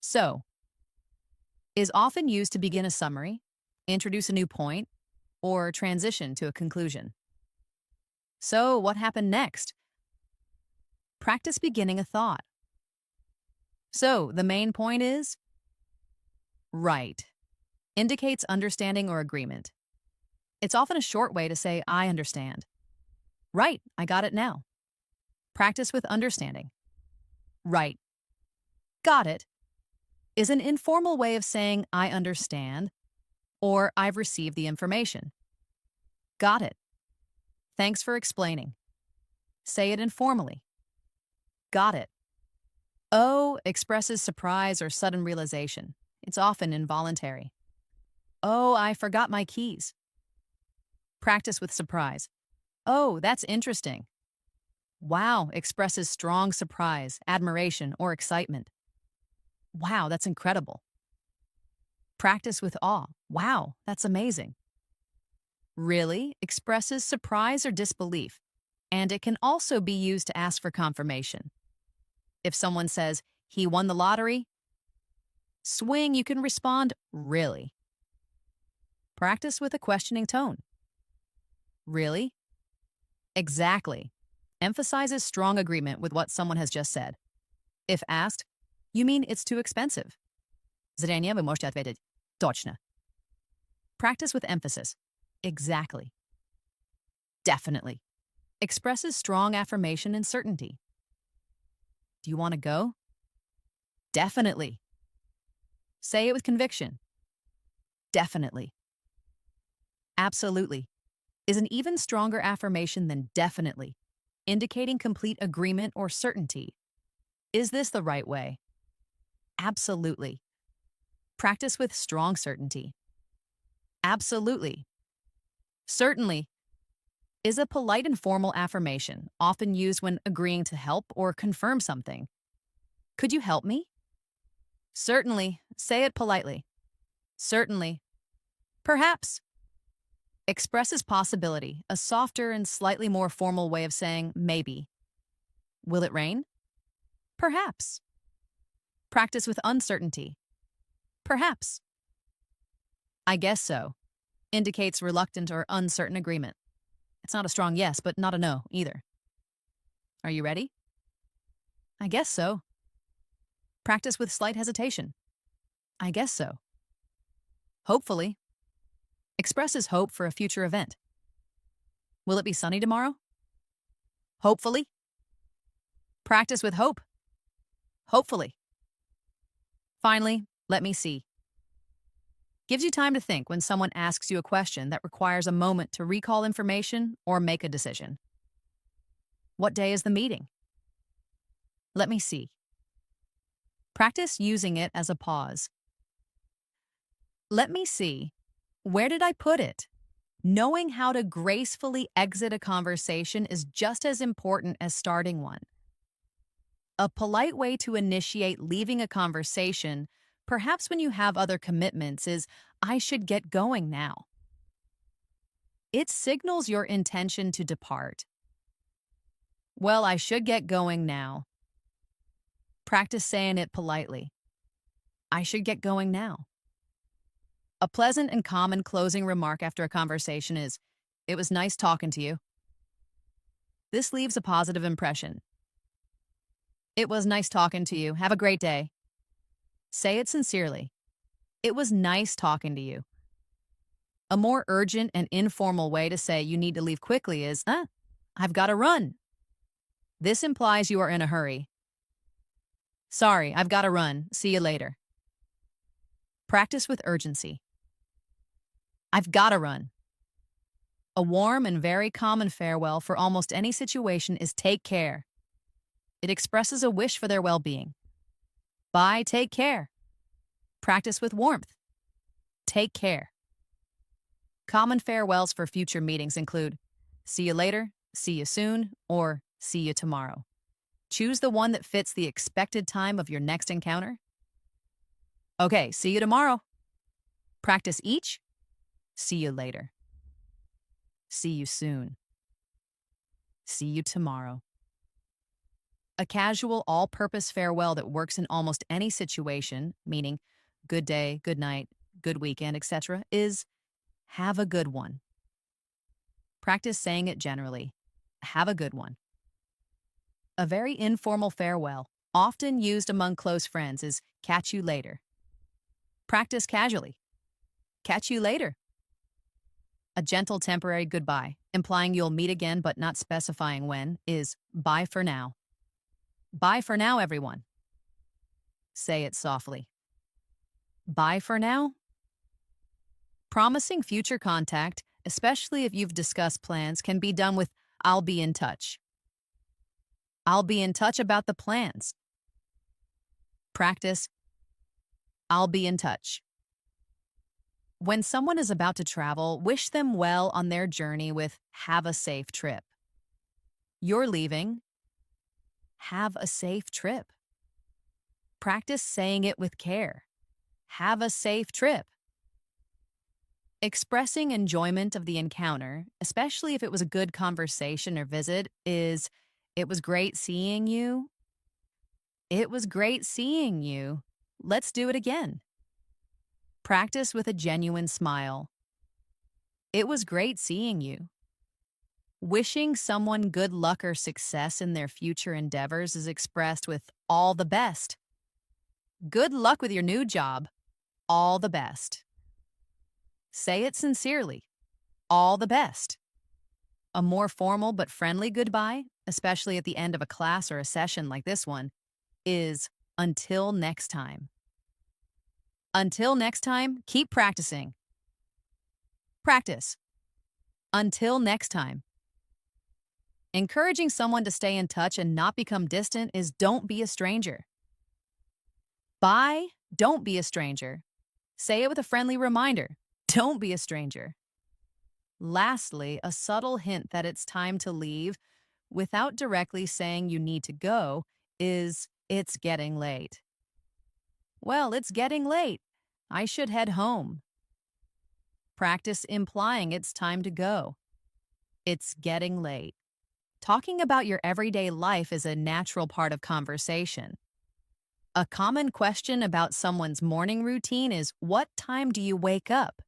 So, is often used to begin a summary, introduce a new point, or transition to a conclusion. So, what happened next? Practice beginning a thought. So, the main point is right. Indicates understanding or agreement. It's often a short way to say, "I understand." Right, I got it now. Practice with understanding. Right. Got it is an informal way of saying, "I understand," or "I've received the information." Got it. Thanks for explaining. Say it informally. Got it. Oh expresses surprise or sudden realization. It's often involuntary. Oh, I forgot my keys. Practice with surprise. Oh, that's interesting. Wow expresses strong surprise, admiration, or excitement. Wow, that's incredible. Practice with awe. Wow, that's amazing. Really expresses surprise or disbelief, and it can also be used to ask for confirmation. If someone says, "He won the lottery," swing, you can respond, "Really?" Practice with a questioning tone. Really? Exactly. Emphasizes strong agreement with what someone has just said. If asked, "You mean it's too expensive?" Зрение вы можете ответить "Точно." Practice with emphasis. Exactly. Definitely. Expresses strong affirmation and certainty. Do you want to go? Definitely. Say it with conviction. Definitely. Absolutely is an even stronger affirmation than definitely, indicating complete agreement or certainty. Is this the right way? Absolutely. Practice with strong certainty. Absolutely. Certainly is a polite and formal affirmation, often used when agreeing to help or confirm something. Could you help me? Certainly. Say it politely. Certainly. Perhaps. Expresses possibility, a softer and slightly more formal way of saying maybe. Will it rain? Perhaps. Practice with uncertainty. Perhaps. I guess so indicates reluctant or uncertain agreement. It's not a strong yes, but not a no either. Are you ready? I guess so. Practice with slight hesitation. I guess so. Hopefully. Expresses hope for a future event. Will it be sunny tomorrow? Hopefully. Practice with hope. Hopefully. Finally, let me see. Gives you time to think when someone asks you a question that requires a moment to recall information or make a decision. What day is the meeting? Let me see. Practice using it as a pause. Let me see. Where did I put it? Knowing how to gracefully exit a conversation is just as important as starting one. A polite way to initiate leaving a conversation, perhaps when you have other commitments, is I should get going now. It signals your intention to depart. Well, I should get going now. Practice saying it politely. I should get going now. A pleasant and common closing remark after a conversation is, it was nice talking to you. This leaves a positive impression. It was nice talking to you. Have a great day. Say it sincerely. It was nice talking to you. A more urgent and informal way to say you need to leave quickly is, I've got to run. This implies you are in a hurry. Sorry, I've got to run. See you later. Practice with urgency. I've got to run. A warm and very common farewell for almost any situation is take care. It expresses a wish for their well-being. Bye, take care. Practice with warmth. Take care. Common farewells for future meetings include see you later, see you soon, or see you tomorrow. Choose the one that fits the expected time of your next encounter. Okay, see you tomorrow. Practice each. See you later. See you soon. See you tomorrow. A casual, all-purpose farewell that works in almost any situation, meaning good day, good night, good weekend, etc., is have a good one. Practice saying it generally. Have a good one. A very informal farewell, often used among close friends, is catch you later. Practice casually. Catch you later. A gentle temporary goodbye, implying you'll meet again but not specifying when, is bye for now. Bye for now, everyone. Say it softly. Bye for now. Promising future contact, especially if you've discussed plans, can be done with I'll be in touch. I'll be in touch about the plans. Practice I'll be in touch. When someone is about to travel, wish them well on their journey with have a safe trip. You're leaving. Have a safe trip. Practice saying it with care. Have a safe trip. Expressing enjoyment of the encounter, especially if it was a good conversation or visit, is it was great seeing you. It was great seeing you. Let's do it again. Practice with a genuine smile. It was great seeing you. Wishing someone good luck or success in their future endeavors is expressed with all the best. Good luck with your new job. All the best. Say it sincerely. All the best. A more formal but friendly goodbye, especially at the end of a class or a session like this one, is until next time. Until next time, keep practicing. Practice. Until next time. Encouraging someone to stay in touch and not become distant is don't be a stranger. Bye, don't be a stranger. Say it with a friendly reminder. Don't be a stranger. Lastly, a subtle hint that it's time to leave without directly saying you need to go is it's getting late. Well, it's getting late. I should head home. Practice implying it's time to go. It's getting late. Talking about your everyday life is a natural part of conversation. A common question about someone's morning routine is, what time do you wake up?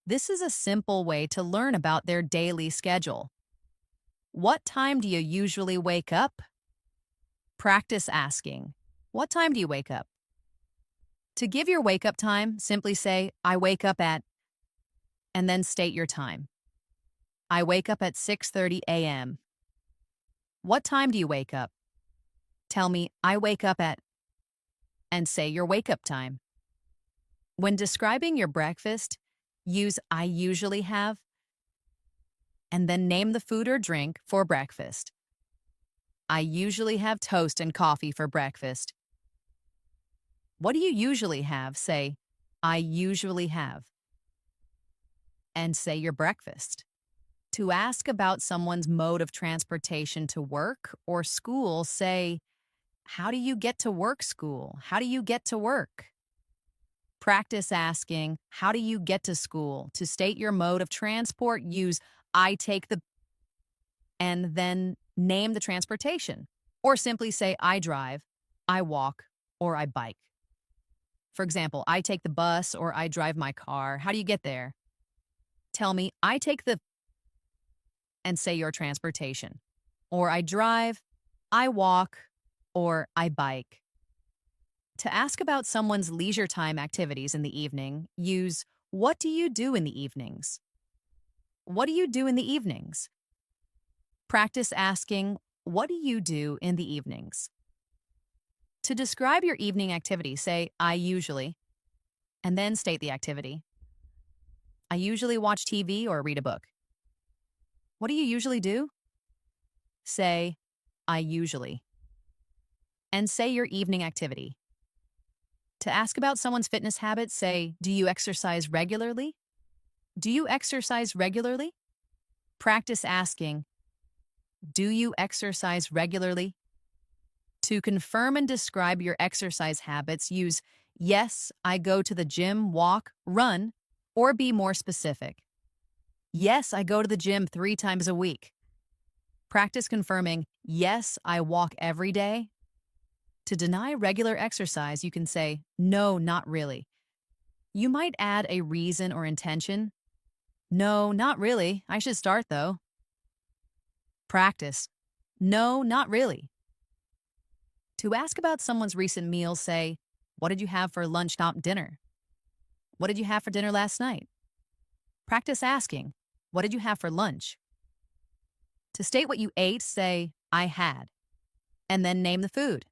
This is a simple way to learn about their daily schedule. What time do you usually wake up? Practice asking, what time do you wake up? To give your wake up time, simply say, I wake up at, and then state your time. I wake up at 6:30 a.m. What time do you wake up? Tell me, I wake up at, and say your wake up time. When describing your breakfast, use I usually have, and then name the food or drink for breakfast. I usually have toast and coffee for breakfast. What do you usually have? Say, I usually have, and say your breakfast. To ask about someone's mode of transportation to work or school, say, how do you get to work, school? How do you get to work? Practice asking, how do you get to school? To state your mode of transport, use I take the, and then name the transportation. Or simply say, I drive, I walk, or I bike. For example, I take the bus or I drive my car. How do you get there? Tell me, I take the, and say your transportation. Or I drive, I walk, or I bike. To ask about someone's leisure time activities in the evening, use what do you do in the evenings? What do you do in the evenings? Practice asking, what do you do in the evenings? To describe your evening activity, say, I usually, and then state the activity. I usually watch TV or read a book. What do you usually do? Say, I usually, and say your evening activity. To ask about someone's fitness habits, say, do you exercise regularly? Do you exercise regularly? Practice asking, do you exercise regularly? To confirm and describe your exercise habits, use yes, I go to the gym, walk, run, or be more specific. Yes, I go to the gym 3 times a week. Practice confirming, yes, I walk every day. To deny regular exercise, you can say, no, not really. You might add a reason or intention. No, not really. I should start, though. Practice. No, not really. To ask about someone's recent meals, say, what did you have for lunch, not dinner? What did you have for dinner last night? Practice asking, what did you have for lunch? To state what you ate, say, I had, and then name the food.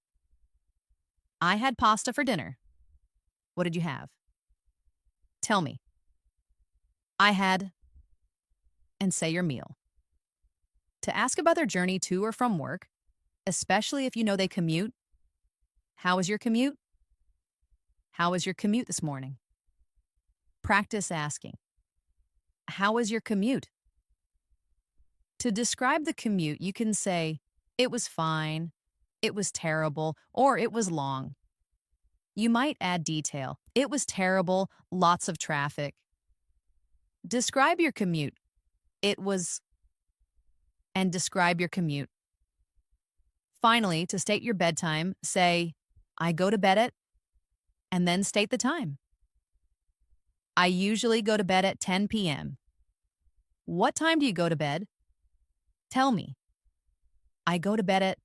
I had pasta for dinner. What did you have? Tell me. I had, and say your meal. To ask about their journey to or from work, especially if you know they commute, how was your commute? How was your commute this morning? Practice asking, how was your commute? To describe the commute, you can say, it was fine, it was terrible, or it was long. You might add detail. It was terrible, lots of traffic. Describe your commute. It was, and describe your commute. Finally, to state your bedtime, say, I go to bed at, and then state the time. I usually go to bed at 10 p.m. What time do you go to bed? Tell me. I go to bed at,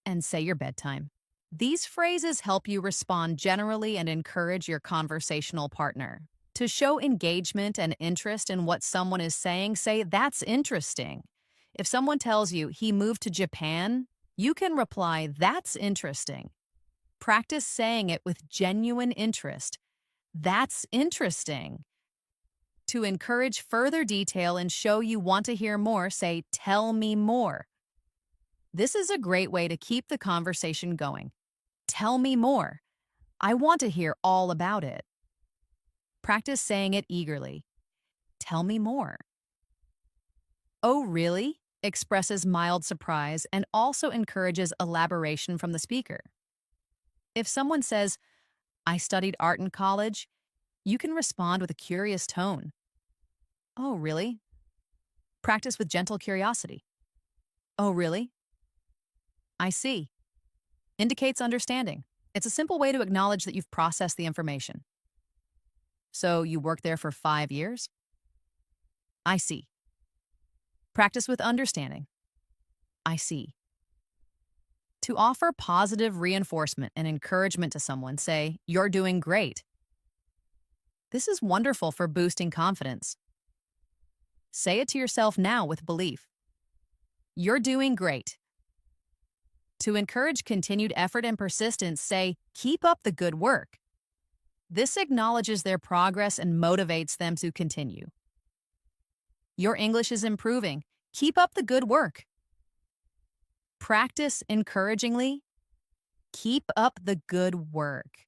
and say your bedtime. These phrases help you respond generally and encourage your conversational partner. To show engagement and interest in what someone is saying, say, that's interesting. If someone tells you he moved to Japan, you can reply, that's interesting. Practice saying it with genuine interest. That's interesting. To encourage further detail and show you want to hear more, say, tell me more. This is a great way to keep the conversation going. Tell me more. I want to hear all about it. Practice saying it eagerly. Tell me more. Oh, really? Expresses mild surprise and also encourages elaboration from the speaker. If someone says, I studied art in college, you can respond with a curious tone. Oh, really? Practice with gentle curiosity. Oh, really? I see. Indicates understanding. It's a simple way to acknowledge that you've processed the information. So you worked there for 5 years? I see. Practice with understanding. I see. To offer positive reinforcement and encouragement to someone, say, "You're doing great." This is wonderful for boosting confidence. Say it to yourself now with belief. "You're doing great." To encourage continued effort and persistence, say, "Keep up the good work." This acknowledges their progress and motivates them to continue. "Your English is improving. Keep up the good work." Practice encouragingly. Keep up the good work.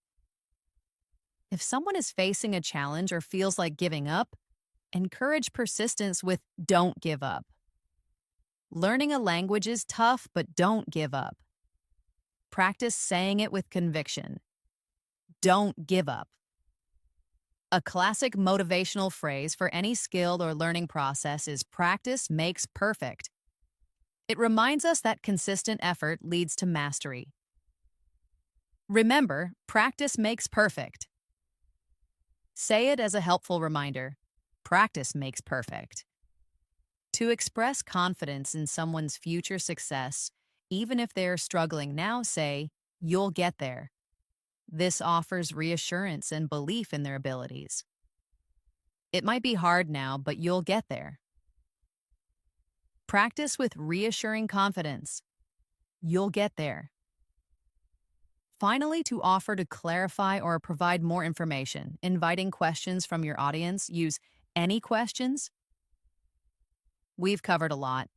If someone is facing a challenge or feels like giving up, encourage persistence with "Don't give up." Learning a language is tough, but don't give up. Practice saying it with conviction. Don't give up. A classic motivational phrase for any skill or learning process is "practice makes perfect." It reminds us that consistent effort leads to mastery. Remember, practice makes perfect. Say it as a helpful reminder. Practice makes perfect. To express confidence in someone's future success, even if they're struggling now, say, "You'll get there." This offers reassurance and belief in their abilities. It might be hard now, but you'll get there. Practice with reassuring confidence. You'll get there. Finally, to offer to clarify or provide more information, inviting questions from your audience, use "Any questions?" We've covered a lot.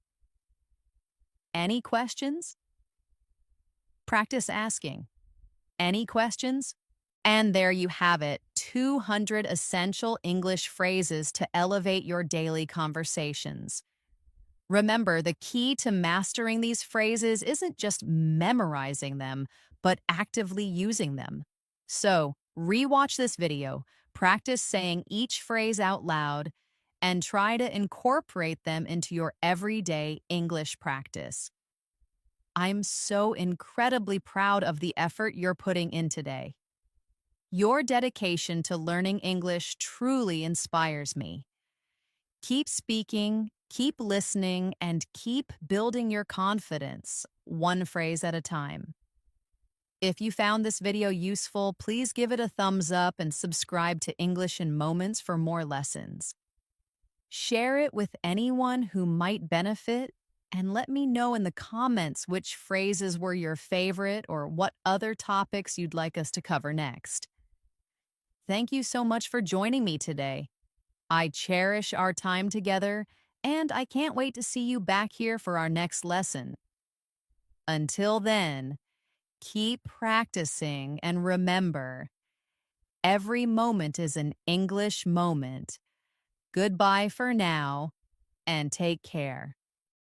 Any questions? Practice asking. Any questions? And there you have it, 200 essential English phrases to elevate your daily conversations. Remember, the key to mastering these phrases isn't just memorizing them, but actively using them. So, rewatch this video, practice saying each phrase out loud, and try to incorporate them into your everyday English practice. I'm so incredibly proud of the effort you're putting in today. Your dedication to learning English truly inspires me. Keep speaking, keep listening, and keep building your confidence, one phrase at a time. If you found this video useful, please give it a thumbs up and subscribe to English in Moments for more lessons. Share it with anyone who might benefit, and let me know in the comments which phrases were your favorite or what other topics you'd like us to cover next. Thank you so much for joining me today. I cherish our time together, and I can't wait to see you back here for our next lesson. Until then, keep practicing and remember, every moment is an English moment. Goodbye for now, and take care.